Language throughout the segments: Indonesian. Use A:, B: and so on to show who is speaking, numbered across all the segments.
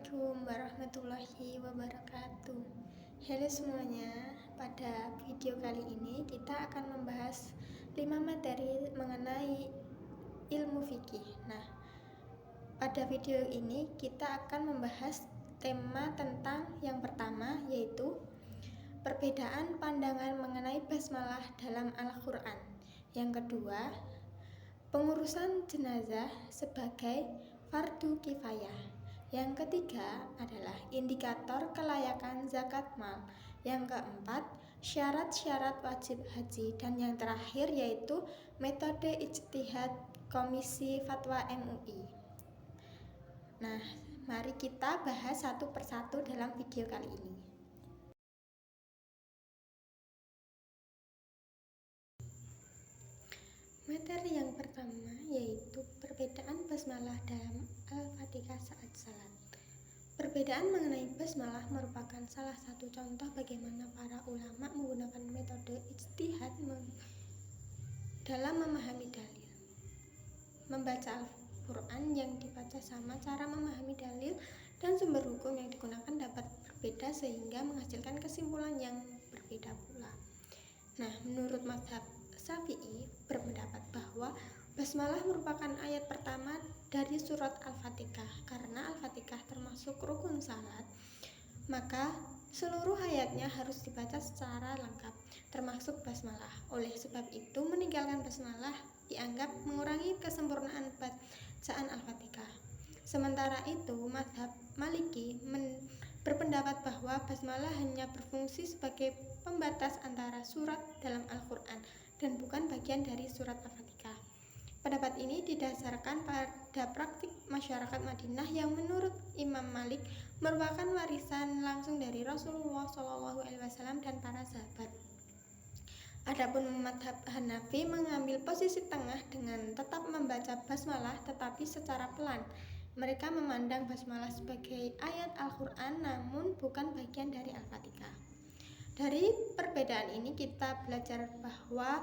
A: Assalamualaikum warahmatullahi wabarakatuh. Halo semuanya, pada video kali ini kita akan membahas 5 materi mengenai ilmu fikih. Nah, pada video ini kita akan membahas tema tentang yang pertama, yaitu perbedaan pandangan mengenai basmalah dalam Al-Quran. Yang kedua, pengurusan jenazah sebagai fardu kifayah. Yang ketiga adalah indikator kelayakan zakat mal. Yang keempat, syarat-syarat wajib haji. Dan yang terakhir yaitu metode ijtihad Komisi Fatwa MUI. Nah, mari kita bahas satu persatu dalam video kali ini. Materi yang pertama yaitu perbedaan basmalah dalam Al-Fatihah saat salat. Perbedaan mengenai basmalah merupakan salah satu contoh bagaimana para ulama menggunakan metode ijtihad dalam memahami dalil. Membaca Al-Quran yang dibaca sama cara memahami dalil dan sumber hukum yang digunakan dapat berbeda sehingga menghasilkan kesimpulan yang berbeda pula. Nah, menurut mazhab Syafi'i berpendapat bahwa basmalah merupakan ayat pertama dari surat Al-Fatihah. Karena Al-Fatihah termasuk rukun salat, maka seluruh ayatnya harus dibaca secara lengkap, termasuk basmalah. Oleh sebab itu, meninggalkan basmalah dianggap mengurangi kesempurnaan bacaan Al-Fatihah. Sementara itu, mazhab Maliki berpendapat bahwa basmalah hanya berfungsi sebagai pembatas antara surat dalam Al-Quran dan bukan bagian dari surat Al-Fatihah. Pendapat ini didasarkan pada praktik masyarakat Madinah yang menurut Imam Malik merupakan warisan langsung dari Rasulullah SAW dan para sahabat. Adapun mazhab Hanafi mengambil posisi tengah dengan tetap membaca basmalah tetapi secara pelan. Mereka memandang basmalah sebagai ayat Al-Quran namun bukan bagian dari Al-Fatihah. Dari perbedaan ini kita belajar bahwa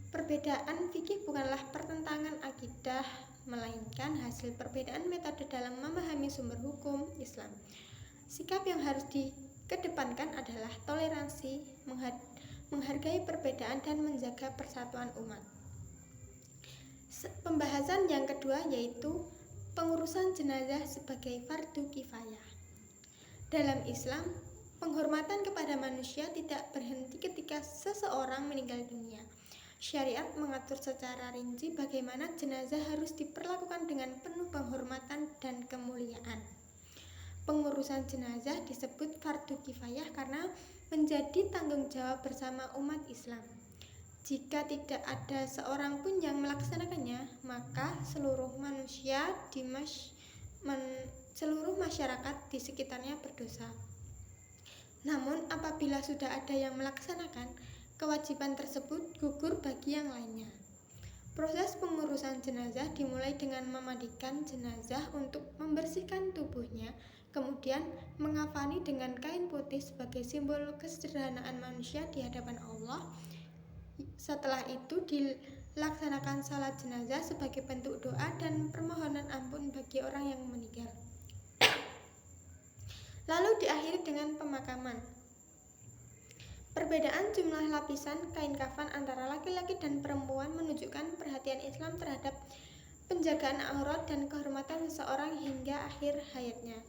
A: perbedaan fikih bukanlah pertentangan akidah, melainkan hasil perbedaan metode dalam memahami sumber hukum Islam. Sikap yang harus dikedepankan adalah toleransi, menghargai perbedaan dan menjaga persatuan umat. Pembahasan yang kedua yaitu pengurusan jenazah sebagai fardu kifayah. Dalam Islam, penghormatan kepada manusia tidak berhenti ketika seseorang meninggal dunia. Syariat mengatur secara rinci bagaimana jenazah harus diperlakukan dengan penuh penghormatan dan kemuliaan. Pengurusan jenazah disebut fardu kifayah karena menjadi tanggung jawab bersama umat Islam. Jika tidak ada seorang pun yang melaksanakannya, maka seluruh masyarakat di sekitarnya berdosa. Namun apabila sudah ada yang melaksanakan, kewajiban tersebut gugur bagi yang lainnya. Proses pengurusan jenazah dimulai dengan memandikan jenazah untuk membersihkan tubuhnya, kemudian mengafani dengan kain putih sebagai simbol kesederhanaan manusia di hadapan Allah. Setelah itu dilaksanakan salat jenazah sebagai bentuk doa dan permohonan ampun bagi orang yang meninggal. Lalu diakhiri dengan pemakaman. Perbedaan jumlah lapisan kain kafan antara laki-laki dan perempuan menunjukkan perhatian Islam terhadap penjagaan aurat dan kehormatan seseorang hingga akhir hayatnya.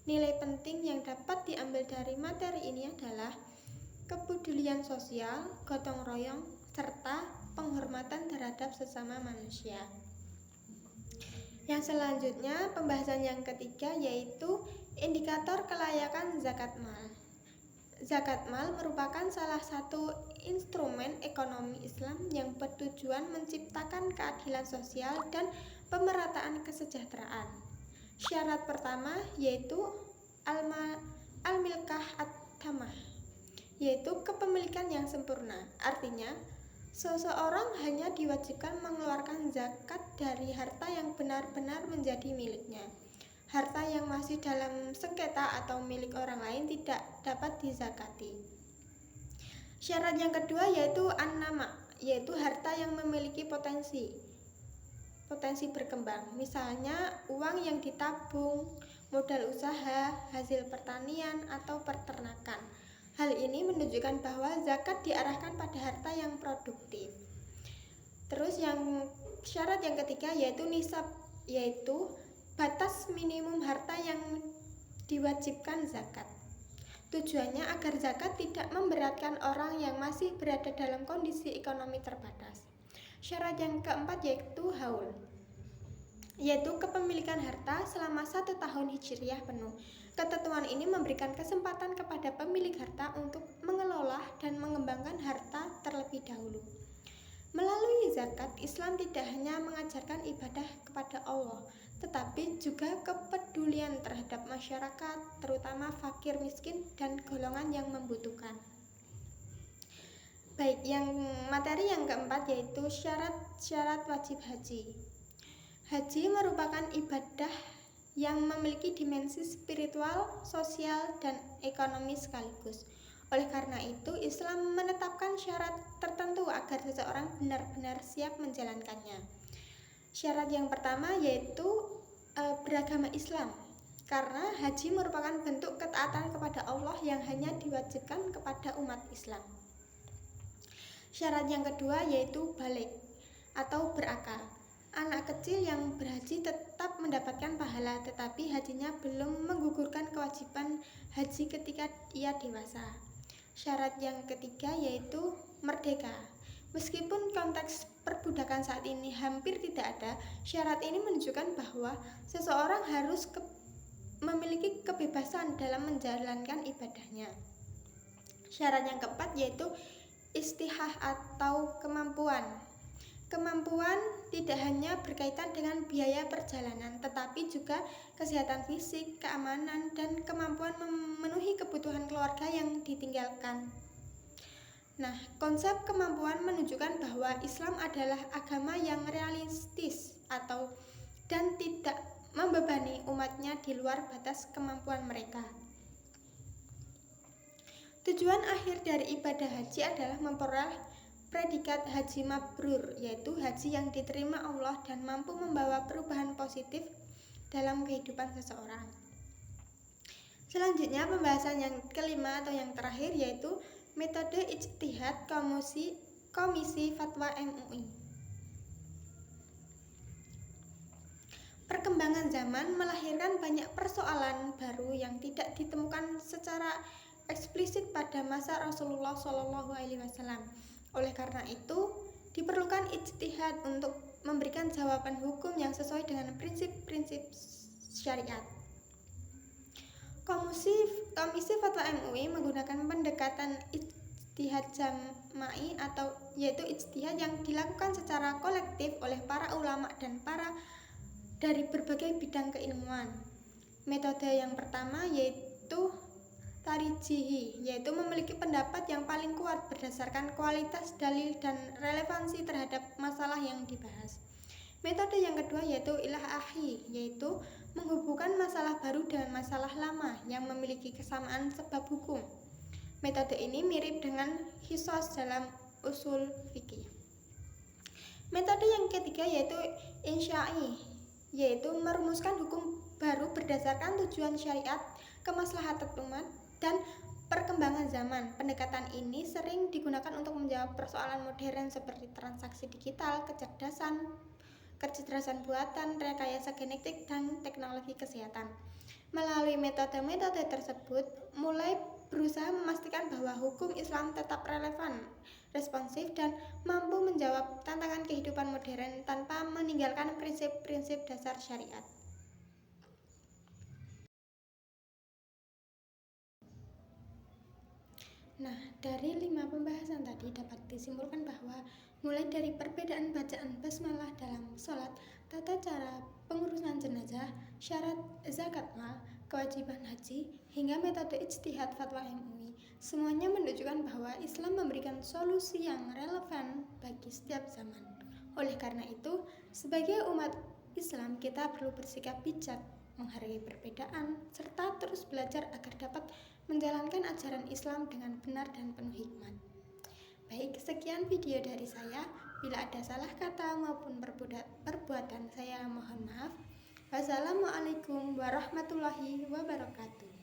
A: Nilai penting yang dapat diambil dari materi ini adalah kepedulian sosial, gotong royong, serta penghormatan terhadap sesama manusia. Yang selanjutnya, pembahasan yang ketiga yaitu indikator kelayakan zakat mal. Zakat mal merupakan salah satu instrumen ekonomi Islam yang bertujuan menciptakan keadilan sosial dan pemerataan kesejahteraan. Syarat pertama yaitu al-milkah at-tamah, yaitu kepemilikan yang sempurna. Artinya, seseorang hanya diwajibkan mengeluarkan zakat dari harta yang benar-benar menjadi miliknya. Harta yang masih dalam sengketa atau milik orang lain tidak dapat dizakati. Syarat yang kedua yaitu an-nama, yaitu harta yang memiliki potensi berkembang. Misalnya uang yang ditabung, modal usaha, hasil pertanian, atau peternakan. Hal ini menunjukkan bahwa zakat diarahkan pada harta yang produktif. Terus syarat yang ketiga yaitu nisab, yaitu batas minimum harta yang diwajibkan zakat. Tujuannya agar zakat tidak memberatkan orang yang masih berada dalam kondisi ekonomi terbatas. Syarat yang keempat yaitu haul, yaitu kepemilikan harta selama 1 tahun hijriah penuh. Ketentuan ini memberikan kesempatan kepada pemilik harta untuk mengelola dan mengembangkan harta terlebih dahulu. Melalui zakat, Islam tidak hanya mengajarkan ibadah kepada Allah, tetapi juga kepedulian terhadap masyarakat, terutama fakir miskin dan golongan yang membutuhkan. Baik, materi yang keempat yaitu syarat wajib haji. Haji merupakan ibadah yang memiliki dimensi spiritual, sosial, dan ekonomi sekaligus. Oleh karena itu, Islam menetapkan syarat tertentu agar seseorang benar-benar siap menjalankannya. Syarat yang pertama yaitu beragama Islam, karena haji merupakan bentuk ketaatan kepada Allah yang hanya diwajibkan kepada umat Islam. Syarat yang kedua yaitu balik atau berakal. Anak kecil yang berhaji tetap mendapatkan pahala, tetapi hajinya belum menggugurkan kewajiban haji ketika ia dewasa. Syarat yang ketiga yaitu merdeka. Meskipun konteks perbudakan saat ini hampir tidak ada, syarat ini menunjukkan bahwa seseorang harus memiliki kebebasan dalam menjalankan ibadahnya. Syarat yang keempat yaitu istihah atau kemampuan. Kemampuan tidak hanya berkaitan dengan biaya perjalanan, tetapi juga kesehatan fisik, keamanan, dan kemampuan memenuhi kebutuhan keluarga yang ditinggalkan. Nah, konsep kemampuan menunjukkan bahwa Islam adalah agama yang realistis dan tidak membebani umatnya di luar batas kemampuan mereka. Tujuan akhir dari ibadah haji adalah memperoleh predikat haji mabrur, yaitu haji yang diterima Allah dan mampu membawa perubahan positif dalam kehidupan seseorang. Selanjutnya pembahasan yang kelima atau yang terakhir yaitu metode ijtihad Komisi Fatwa MUI. Perkembangan zaman melahirkan banyak persoalan baru yang tidak ditemukan secara eksplisit pada masa Rasulullah SAW. Oleh karena itu, diperlukan ijtihad untuk memberikan jawaban hukum yang sesuai dengan prinsip-prinsip syariat. Komisi Fatwa MUI menggunakan pendekatan ijtihad jama'i yaitu ijtihad yang dilakukan secara kolektif oleh para ulama dan dari berbagai bidang keilmuan. Metode yang pertama yaitu tarjihi, yaitu memiliki pendapat yang paling kuat berdasarkan kualitas dalil dan relevansi terhadap masalah yang dibahas. Metode yang kedua yaitu ilahi, yaitu menghubungkan masalah baru dengan masalah lama yang memiliki kesamaan sebab hukum. Metode ini mirip dengan qisas dalam usul fikih. Metode yang ketiga yaitu insya'i, yaitu merumuskan hukum baru berdasarkan tujuan syariat, kemaslahatan umat, dan perkembangan zaman. Pendekatan ini sering digunakan untuk menjawab persoalan modern seperti transaksi digital, kecerdasan buatan, rekayasa genetik, dan teknologi kesehatan. Melalui metode-metode tersebut, mulai berusaha memastikan bahwa hukum Islam tetap relevan, responsif, dan mampu menjawab tantangan kehidupan modern tanpa meninggalkan prinsip-prinsip dasar syariat. Nah, dari 5 pembahasan tadi dapat disimpulkan bahwa mulai dari perbedaan bacaan basmalah dalam sholat, tata cara pengurusan jenazah, syarat zakat mal, kewajiban haji, hingga metode ijtihad fatwa MUI, semuanya menunjukkan bahwa Islam memberikan solusi yang relevan bagi setiap zaman. Oleh karena itu, sebagai umat Islam kita perlu bersikap bijak, menghargai perbedaan, serta terus belajar agar dapat menjalankan ajaran Islam dengan benar dan penuh hikmat. Baik, sekian video dari saya. Bila ada salah kata maupun perbuatan, saya mohon maaf. Wassalamualaikum warahmatullahi wabarakatuh.